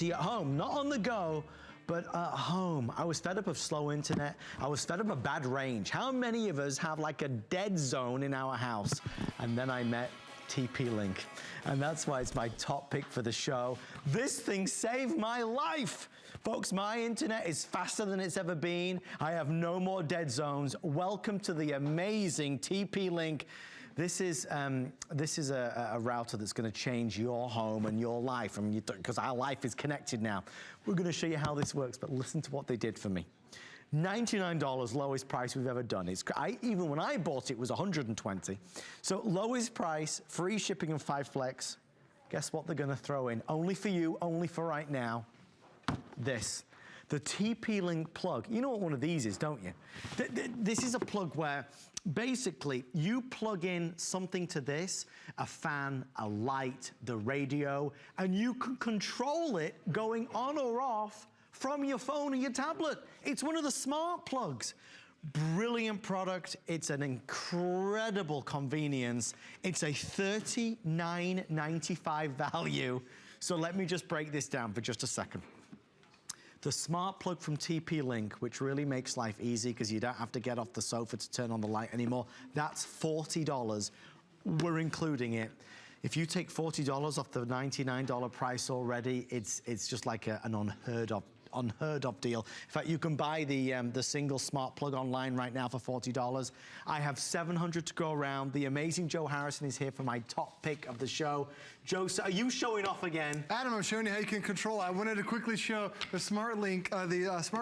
See, at home, not on the go, but at home. I was fed up of slow internet. I was fed up of bad range. How many of us have like a dead zone in our house? And then I met TP-Link. And that's why it's my top pick for the show. This thing saved my life. Folks, my internet is faster than it's ever been. I have no more dead zones. Welcome to the amazing TP-Link. This is a router that's going to change your home and your life, because our life is connected now. We're going to show you how this works, but listen to what they did for me. $99, lowest price we've ever done. Even when I bought it, it was $120. So lowest price, free shipping and 5 flex. Guess what they're going to throw in? Only for you, only for right now. This. The TP-Link plug. You know what one of these is, don't you? This is a plug where basically you plug in something to this, a fan, a light, the radio, and you can control it going on or off from your phone or your tablet. It's one of the smart plugs. Brilliant product. It's an incredible convenience. It's a $39.95 value. So let me just break this down for just a second. The smart plug from TP-Link, which really makes life easy because you don't have to get off the sofa to turn on the light anymore, that's $40. We're including it. If you take $40 off the $99 price already, it's just like an unheard of deal. In fact, you can buy the single smart plug online right now for $40. I have 700 to go around. The amazing Joe Harrison is here for my top pick of the show. Joe, so are you showing off again? Adam, I'm showing you how you can control it. I wanted to quickly show the smart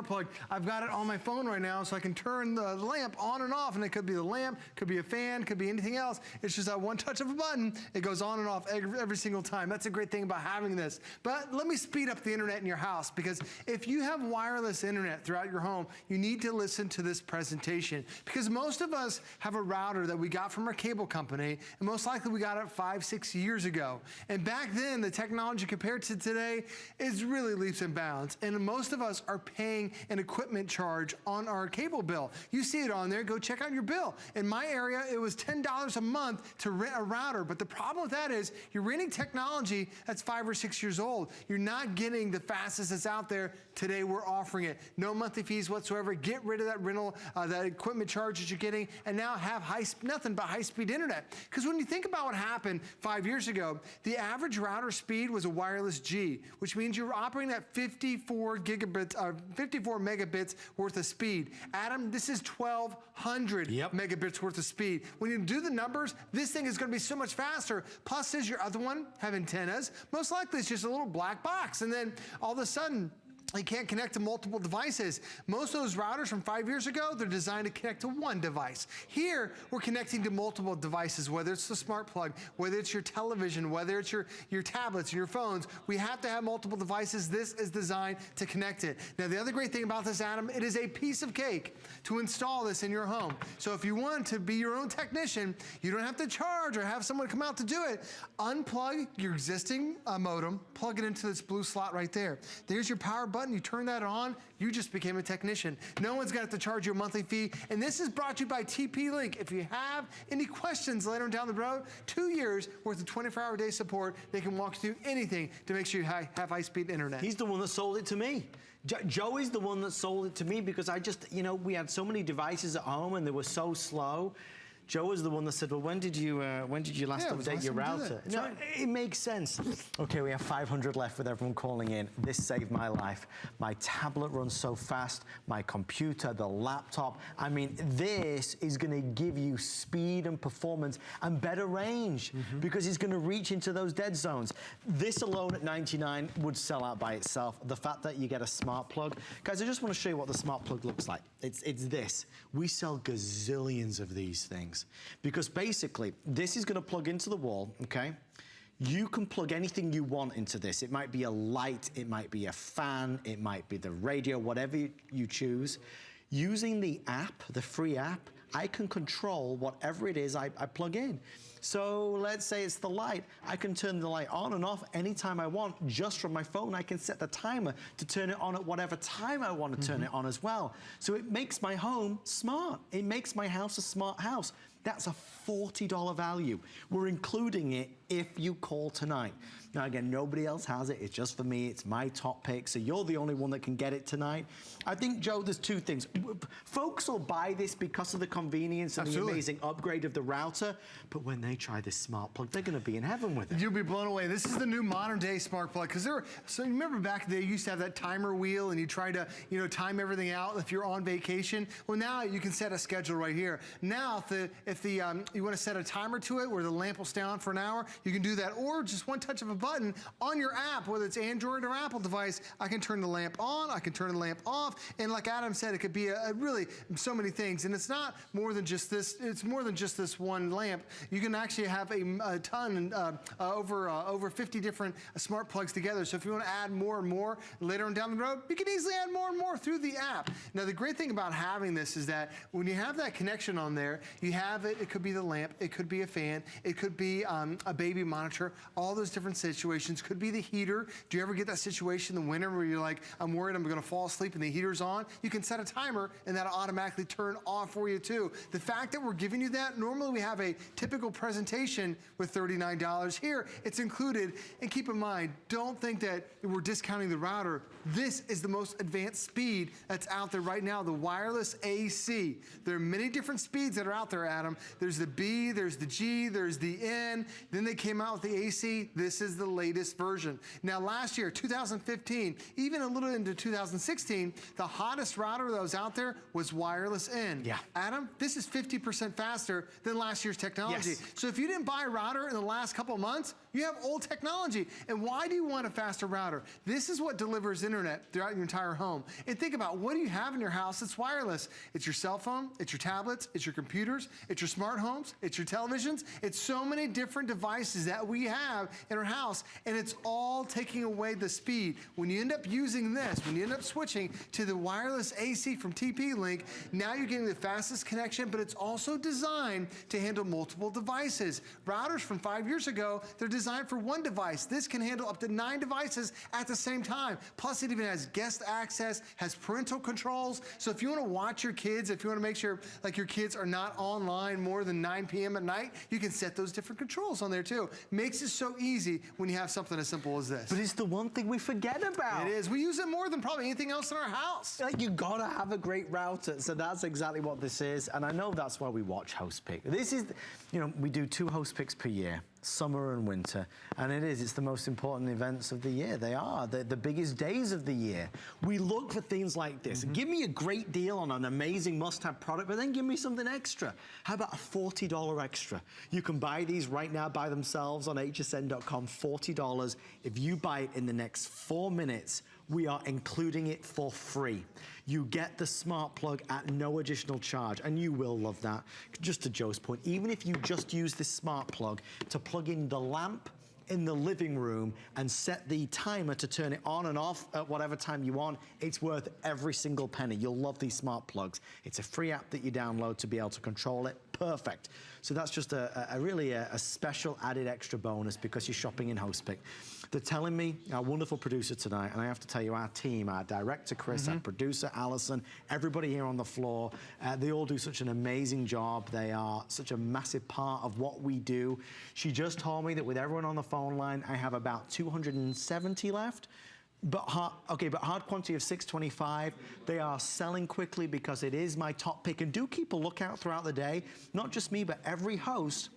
plug. I've got it on my phone right now, so I can turn the lamp on and off, and it could be the lamp, could be a fan, could be anything else. It's just that one touch of a button. It goes on and off every single time. That's a great thing about having this. But let me speed up the internet in your house, because if you have wireless internet throughout your home, you need to listen to this presentation, because most of us have a router that we got from our cable company, and most likely we got it 5-6 years ago. And back then, the technology compared to today is really leaps and bounds. And most of us are paying an equipment charge on our cable bill. You see it on there, go check out your bill. In my area, it was $10 a month to rent a router. But the problem with that is you're renting technology that's 5 or 6 years old. You're not getting the fastest that's out there. Today, we're offering it. No monthly fees whatsoever. Get rid of that rental, that equipment charge that you're getting, and now have nothing but high-speed internet. Because when you think about what happened 5 years ago, the average router speed was a wireless G, which means you're operating at 54 megabits worth of speed. Adam, this is 1,200 megabits worth of speed. When you do the numbers, this thing is going to be so much faster. Plus, does your other one have antennas? Most likely, it's just a little black box, and then all of a sudden, you can't connect to multiple devices. Most of those routers from 5 years ago, they're designed to connect to one device. Here, we're connecting to multiple devices, whether it's the smart plug, whether it's your television, whether it's your tablets and your phones. We have to have multiple devices. This is designed to connect it. Now, the other great thing about this, Adam, it is a piece of cake to install this in your home. So if you want to be your own technician, you don't have to charge or have someone come out to do it. Unplug your existing modem, plug it into this blue slot right there. There's your power button, you turn that on, you just became a technician. No one's got to charge you a monthly fee, and this is brought to you by TP-Link. If you have any questions later down the road, 2 years worth of 24-hour day support. They can walk you through anything to make sure you have high-speed internet. He's the one that sold it to me. Joey's the one that sold it to me because I just, we had so many devices at home and they were so slow. Joe was the one that said, well, when did you last update your router? No, right. It makes sense. Okay, we have 500 left with everyone calling in. This saved my life. My tablet runs so fast, my computer, the laptop. I mean, this is gonna give you speed and performance and better range because it's gonna reach into those dead zones. This alone at $99 would sell out by itself. The fact that you get a smart plug. Guys, I just wanna show you what the smart plug looks like. It's this. We sell gazillions of these things. Because basically, this is gonna plug into the wall, okay? You can plug anything you want into this. It might be a light, it might be a fan, it might be the radio, whatever you choose. Using the app, the free app, I can control whatever it is I plug in. So let's say it's the light. I can turn the light on and off anytime I want just from my phone. I can set the timer to turn it on at whatever time I want to turn it on as well. So it makes my home smart. It makes my house a smart house. That's a $40 value. We're including it if you call tonight. Now again, nobody else has it. It's just for me. It's my top pick. So you're the only one that can get it tonight. I think, Joe, there's two things. Folks will buy this because of the convenience and the amazing upgrade of the router. But when they try this smart plug, they're going to be in heaven with it. You'll be blown away. This is the new modern day smart plug. Because so you remember back then, you used to have that timer wheel and you try to, time everything out if you're on vacation. Well, now you can set a schedule right here. Now, if you want to set a timer to it where the lamp will stay on for an hour, you can do that. Or just one touch of a button on your app, whether it's Android or Apple device, I can turn the lamp on, I can turn the lamp off, and like Adam said, it could be really so many things. And it's not more than just this. It's more than just this one lamp. You can actually have a ton, over 50 different smart plugs together. So if you want to add more and more later on down the road, you can easily add more and more through the app. Now, the great thing about having this is that when you have that connection on there, you have it. It could be the lamp, it could be a fan, it could be a baby monitor. All those different situations. Could be the heater. Do you ever get that situation in the winter where you're like, I'm worried I'm going to fall asleep and the heater's on? You can set a timer and that'll automatically turn off for you too. The fact that we're giving you that, normally we have a typical presentation with $39. Here, it's included. And keep in mind, don't think that we're discounting the router. This is the most advanced speed that's out there right now, the wireless AC. There are many different speeds that are out there, Adam. There's the B, there's the G, there's the N. Then they came out with the AC. This is the latest version. Now, last year, 2015, even a little into 2016, the hottest router that was out there was wireless N. Yeah. Adam, this is 50% faster than last year's technology. Yes. So if you didn't buy a router in the last couple of months, you have old technology. And why do you want a faster router? This is what delivers internet throughout your entire home. And think about, what do you have in your house that's wireless? It's your cell phone, it's your tablets, it's your computers, it's your smart homes, it's your televisions. It's so many different devices that we have in our house, and it's all taking away the speed. When you end up using this, when you end up switching to the wireless AC from TP-Link, now you're getting the fastest connection, but it's also designed to handle multiple devices. Routers from 5 years ago, they're designed for one device. This can handle up to 9 devices at the same time. Plus, it even has guest access, has parental controls. So if you want to watch your kids, if you want to make sure like your kids are not online more than 9 p.m. at night, you can set those different controls on there too. Makes it so easy when you have something as simple as this. But it's the one thing we forget about. It is. We use it more than probably anything else in our house. Like, you gotta have a great router. So that's exactly what this is. And I know that's why we watch Host Pick. This is, we do 2 Host Picks per year, summer and winter. And it's the most important events of the year. They are the biggest days of the year. We look for things like this. Give me a great deal on an amazing must-have product, but then give me something extra. How about a $40 extra? You can buy these right now by themselves on hsn.com, $40. If you buy it in the next 4 minutes, we are including it for free. You get the smart plug at no additional charge, and you will love that. Just to Joe's point, even if you just use this smart plug to plug in the lamp in the living room and set the timer to turn it on and off at whatever time you want, it's worth every single penny. You'll love these smart plugs. It's a free app that you download to be able to control it. Perfect. So that's just really a special added extra bonus because you're shopping in HostPick. They're telling me, our wonderful producer tonight, and I have to tell you, our team, our director, Chris, our producer, Allison, everybody here on the floor, they all do such an amazing job. They are such a massive part of what we do. She just told me that with everyone on the phone line, I have about 270 left. But hard quantity of 625. They are selling quickly because it is my top pick. And do keep a lookout throughout the day. Not just me, but every host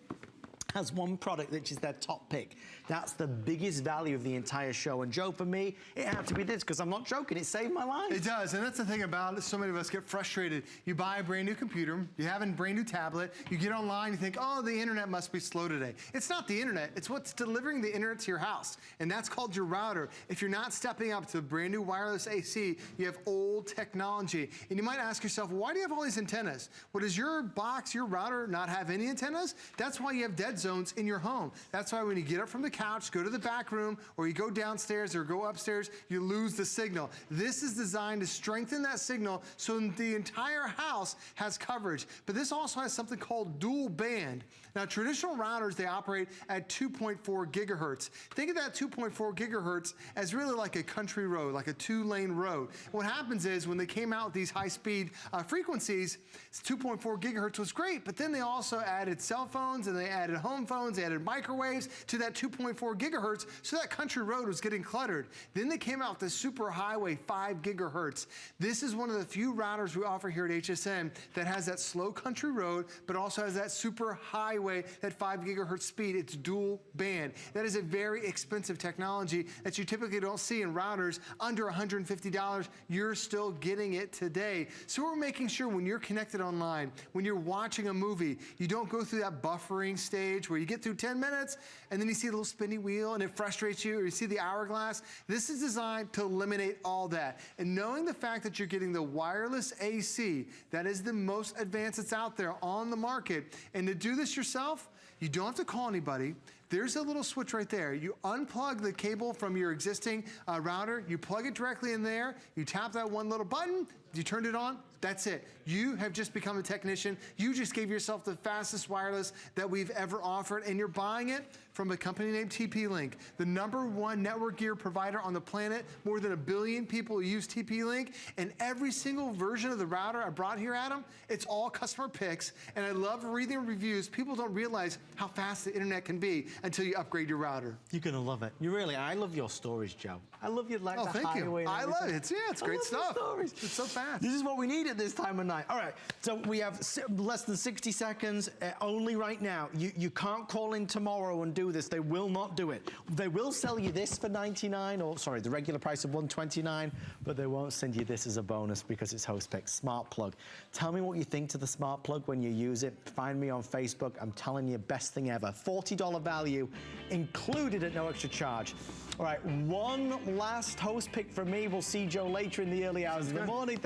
has one product which is their top pick. That's the biggest value of the entire show. And Joe, for me, it had to be this, because I'm not joking, it saved my life. It does, and that's the thing about it. So many of us get frustrated. You buy a brand new computer, you have a brand new tablet, you get online, you think, oh, the internet must be slow today. It's not the internet, it's what's delivering the internet to your house. And that's called your router. If you're not stepping up to a brand new wireless AC, you have old technology. And you might ask yourself, well, why do you have all these antennas? Well, does your box, your router, not have any antennas? That's why you have dead zones in your home. That's why when you get up from the couch, go to the back room, or you go downstairs or go upstairs, you lose the signal. This is designed to strengthen that signal so the entire house has coverage. But this also has something called dual band. Now, traditional routers, they operate at 2.4 gigahertz. Think of that 2.4 gigahertz as really like a country road, like a 2-lane road. What happens is when they came out with these high-speed frequencies, 2.4 gigahertz was great, but then they also added cell phones and they added home home phones, they added microwaves to that 2.4 gigahertz, so that country road was getting cluttered. Then they came out with the super highway 5 gigahertz. This is one of the few routers we offer here at HSN that has that slow country road, but also has that super highway, that 5 gigahertz speed. It's dual band. That is a very expensive technology that you typically don't see in routers under $150. You're still getting it today. So we're making sure when you're connected online, when you're watching a movie, you don't go through that buffering stage where you get through 10 minutes and then you see a little spinny wheel and it frustrates you, or you see the hourglass. This is designed to eliminate all that. And knowing the fact that you're getting the wireless AC, that is the most advanced that's out there on the market. And to do this yourself, you don't have to call anybody. There's a little switch right there. You unplug the cable from your existing router, you plug it directly in there, you tap that one little button, you turned it on, that's it. You have just become a technician. You just gave yourself the fastest wireless that we've ever offered, and you're buying it from a company named TP-Link, the #1 network gear provider on the planet. More than 1 billion people use TP-Link, and every single version of the router I brought here, Adam, it's all customer picks, and I love reading reviews. People don't realize how fast the internet can be until you upgrade your router. You're gonna love it. You really, I love your stories, Joe. I love your Oh, the thank highway you. and I love it. It's great stuff. Stories. It's so fast. This is what we need at this time of night. All right, so we have less than 60 seconds only right now. You can't call in tomorrow and do this. They will not do it. They will sell you this for $99, or sorry, the regular price of $129, but they won't send you this as a bonus because it's host pick. Smart plug. Tell me what you think to the smart plug when you use it. Find me on Facebook. I'm telling you, best thing ever. $40 value included at no extra charge. All right, one last host pick from me. We'll see Joe later in the early hours of the morning.